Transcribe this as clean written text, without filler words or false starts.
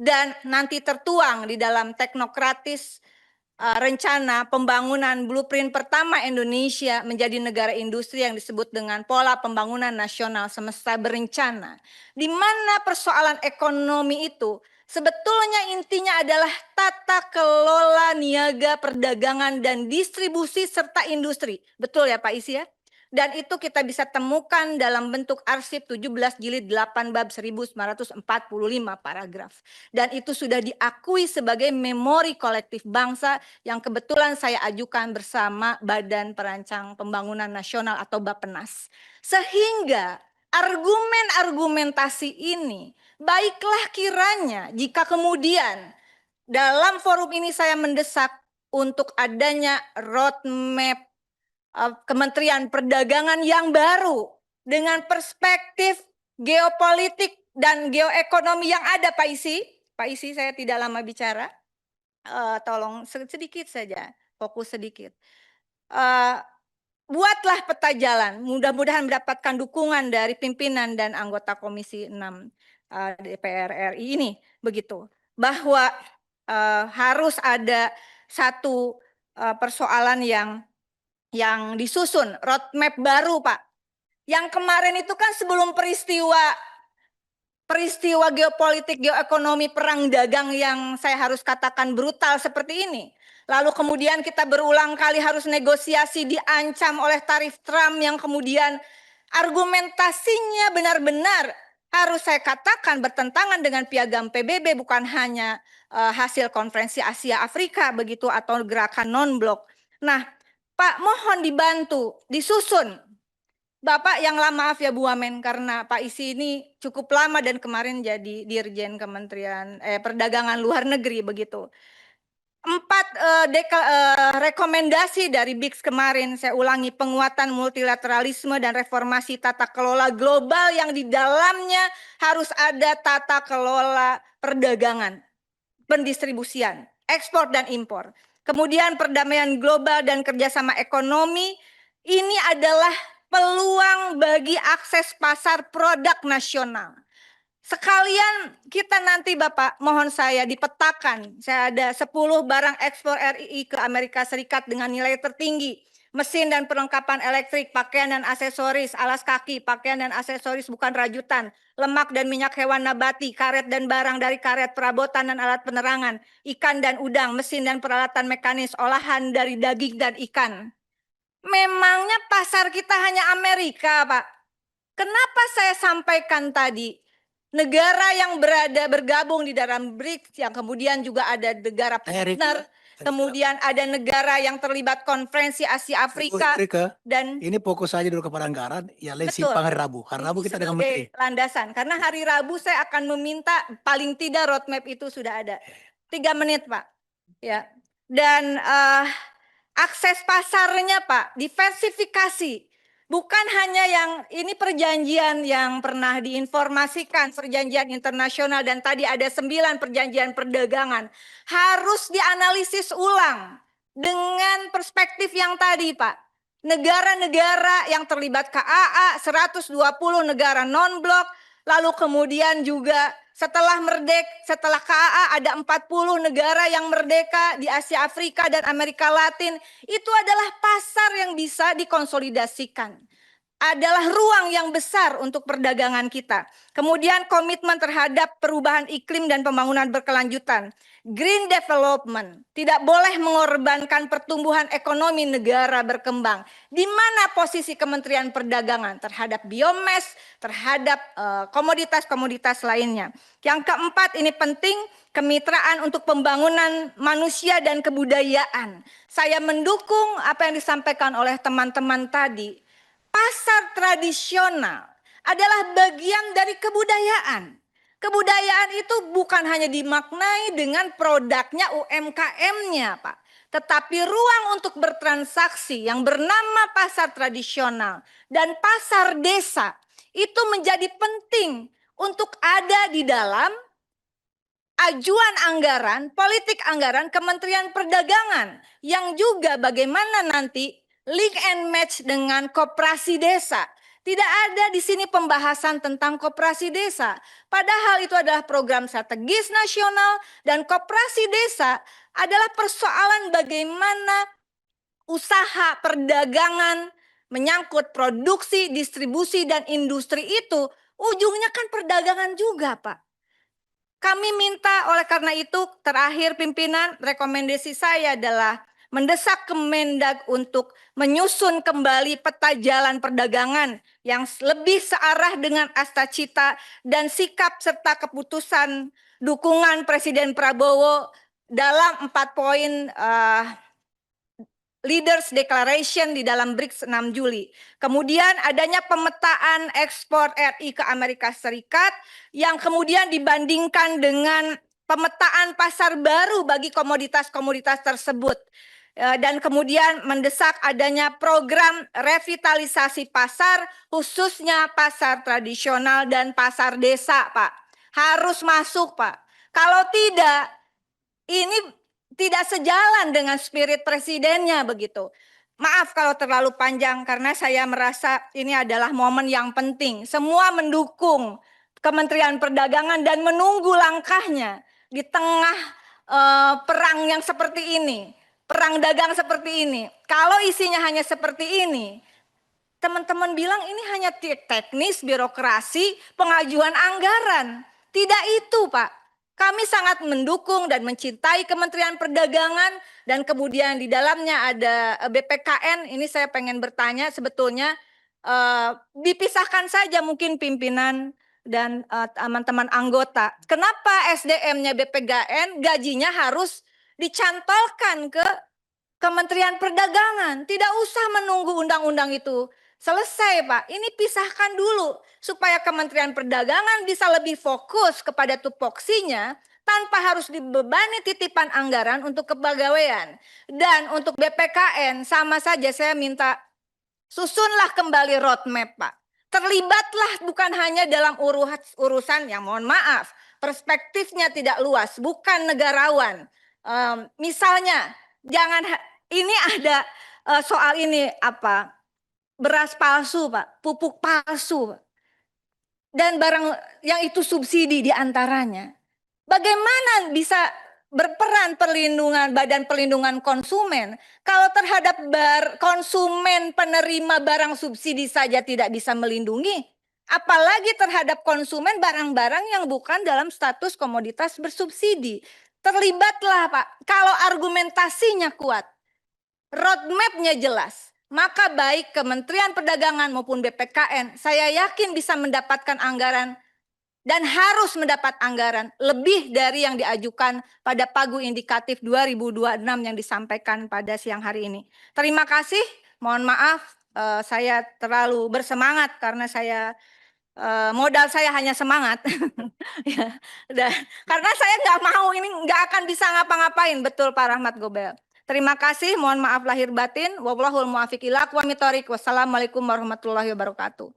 dan nanti tertuang di dalam teknokratis rencana pembangunan blueprint pertama Indonesia menjadi negara industri yang disebut dengan pola pembangunan nasional semesta berencana, di mana persoalan ekonomi itu sebetulnya intinya adalah tata kelola niaga, perdagangan, dan distribusi serta industri. Betul ya Pak Isi ya? Dan itu kita bisa temukan dalam bentuk arsip 17 jilid 8 bab 1945 paragraf. Dan itu sudah diakui sebagai memori kolektif bangsa yang kebetulan saya ajukan bersama Badan Perancang Pembangunan Nasional atau Bappenas. Sehingga argumen-argumentasi ini baiklah kiranya jika kemudian dalam forum ini saya mendesak untuk adanya roadmap Kementerian Perdagangan yang baru dengan perspektif geopolitik dan geoekonomi yang ada, Pak Isi. Pak Isi, saya tidak lama bicara. Tolong sedikit saja, fokus sedikit. Buatlah peta jalan, mudah-mudahan mendapatkan dukungan dari pimpinan dan anggota Komisi 6 DPR RI ini, begitu. Bahwa harus ada satu persoalan yang disusun, roadmap baru Pak. Yang kemarin itu kan sebelum peristiwa geopolitik, geoekonomi, perang dagang yang saya harus katakan brutal seperti ini. Lalu kemudian kita berulang kali harus negosiasi, diancam oleh tarif Trump yang kemudian argumentasinya benar-benar harus saya katakan bertentangan dengan piagam PBB, bukan hanya hasil konferensi Asia Afrika begitu atau gerakan non-blok. Nah, Pak, mohon dibantu, disusun. Bapak yang lama, maaf ya Bu Wamen, karena Pak Isi ini cukup lama dan kemarin jadi Dirjen Kementerian Perdagangan Luar Negeri begitu. 4 rekomendasi dari BIX kemarin, saya ulangi, penguatan multilateralisme dan reformasi tata kelola global yang di dalamnya harus ada tata kelola perdagangan, pendistribusian, ekspor dan impor. Kemudian perdamaian global dan kerjasama ekonomi, ini adalah peluang bagi akses pasar produk nasional. Sekalian kita nanti Bapak, mohon saya dipetakan, saya ada 10 barang ekspor RI ke Amerika Serikat dengan nilai tertinggi. Mesin dan perlengkapan elektrik, pakaian dan aksesoris, alas kaki, pakaian dan aksesoris bukan rajutan, lemak dan minyak hewan nabati, karet dan barang dari karet, perabotan dan alat penerangan, ikan dan udang, mesin dan peralatan mekanis, olahan dari daging dan ikan. Memangnya pasar kita hanya Amerika, Pak? Kenapa saya sampaikan tadi? Negara yang bergabung di dalam BRICS, yang kemudian juga ada negara partner, kemudian ada negara yang terlibat konferensi Asia Afrika. Dan ini fokus saja dulu kepada anggaran, ya simpang hari Rabu. Hari Rabu kita dengan menteri. Landasan, karena hari Rabu saya akan meminta paling tidak roadmap itu sudah ada. 3 menit Pak. Ya. Dan akses pasarnya Pak, diversifikasi. Bukan hanya yang ini perjanjian yang pernah diinformasikan, perjanjian internasional dan tadi ada 9 perjanjian perdagangan. Harus dianalisis ulang dengan perspektif yang tadi Pak. Negara-negara yang terlibat KAA, 120 negara non-blok, lalu kemudian juga setelah KAA ada 40 negara yang merdeka di Asia Afrika dan Amerika Latin. Itu adalah pasar yang bisa dikonsolidasikan. Adalah ruang yang besar untuk perdagangan kita. Kemudian komitmen terhadap perubahan iklim dan pembangunan berkelanjutan. Green development, tidak boleh mengorbankan pertumbuhan ekonomi negara berkembang. Di mana posisi Kementerian Perdagangan terhadap biomass, terhadap komoditas-komoditas lainnya. Yang keempat ini penting, kemitraan untuk pembangunan manusia dan kebudayaan. Saya mendukung apa yang disampaikan oleh teman-teman tadi. Pasar tradisional adalah bagian dari kebudayaan. Kebudayaan itu bukan hanya dimaknai dengan produknya UMKM-nya, Pak. Tetapi ruang untuk bertransaksi yang bernama pasar tradisional dan pasar desa itu menjadi penting untuk ada di dalam ajuan anggaran, politik anggaran Kementerian Perdagangan. Yang juga bagaimana nanti link and match dengan koperasi desa, Tidak ada di sini pembahasan tentang koperasi desa. Padahal itu adalah program strategis nasional dan koperasi desa adalah persoalan bagaimana usaha perdagangan menyangkut produksi, distribusi, dan industri itu ujungnya kan perdagangan juga, Pak. Kami minta oleh karena itu terakhir pimpinan, rekomendasi saya adalah mendesak Kemendag untuk menyusun kembali peta jalan perdagangan yang lebih searah dengan asta cita dan sikap serta keputusan dukungan Presiden Prabowo dalam 4 poin Leaders Declaration di dalam BRICS 6 Juli. Kemudian adanya pemetaan ekspor RI ke Amerika Serikat yang kemudian dibandingkan dengan pemetaan pasar baru bagi komoditas-komoditas tersebut. Dan kemudian mendesak adanya program revitalisasi pasar, khususnya pasar tradisional dan pasar desa, Pak. Harus masuk, Pak. Kalau tidak, ini tidak sejalan dengan spirit presidennya begitu. Maaf kalau terlalu panjang karena saya merasa ini adalah momen yang penting. Semua mendukung Kementerian Perdagangan dan menunggu langkahnya di tengah perang yang seperti ini, perang dagang seperti ini. Kalau isinya hanya seperti ini, teman-teman bilang ini hanya teknis, birokrasi, pengajuan anggaran. Tidak itu, Pak. Kami sangat mendukung dan mencintai Kementerian Perdagangan dan kemudian di dalamnya ada BPKN. Ini saya pengen bertanya sebetulnya dipisahkan saja mungkin pimpinan dan teman-teman anggota. Kenapa SDM-nya BPKN gajinya harus dicantolkan ke Kementerian Perdagangan? Tidak usah menunggu undang-undang itu selesai, Pak. Ini pisahkan dulu supaya Kementerian Perdagangan bisa lebih fokus kepada tupoksinya tanpa harus dibebani titipan anggaran untuk kepegawaian. Dan untuk BPKN sama saja saya minta susunlah kembali roadmap, Pak. Terlibatlah bukan hanya dalam urusan yang mohon maaf, perspektifnya tidak luas, bukan negarawan. Misalnya, jangan ini ada soal ini apa? Beras palsu, Pak, pupuk palsu, Pak. Dan barang yang itu subsidi di antaranya. Bagaimana bisa berperan Badan Perlindungan Konsumen kalau terhadap konsumen penerima barang subsidi saja tidak bisa melindungi, apalagi terhadap konsumen barang-barang yang bukan dalam status komoditas bersubsidi. Terlibatlah, Pak, kalau argumentasinya kuat, roadmap-nya jelas, maka baik Kementerian Perdagangan maupun BPKN, saya yakin bisa mendapatkan anggaran dan harus mendapat anggaran lebih dari yang diajukan pada pagu indikatif 2026 yang disampaikan pada siang hari ini. Terima kasih, mohon maaf saya terlalu bersemangat karena modal saya hanya semangat. Ya, karena saya nggak mau ini nggak akan bisa ngapa-ngapain, betul Pak Rahmat Gobel. Terima kasih, mohon maaf lahir batin. Wallahul muwaffiq ila aqwamit thoriq. Wassalamualaikum warahmatullahi wabarakatuh.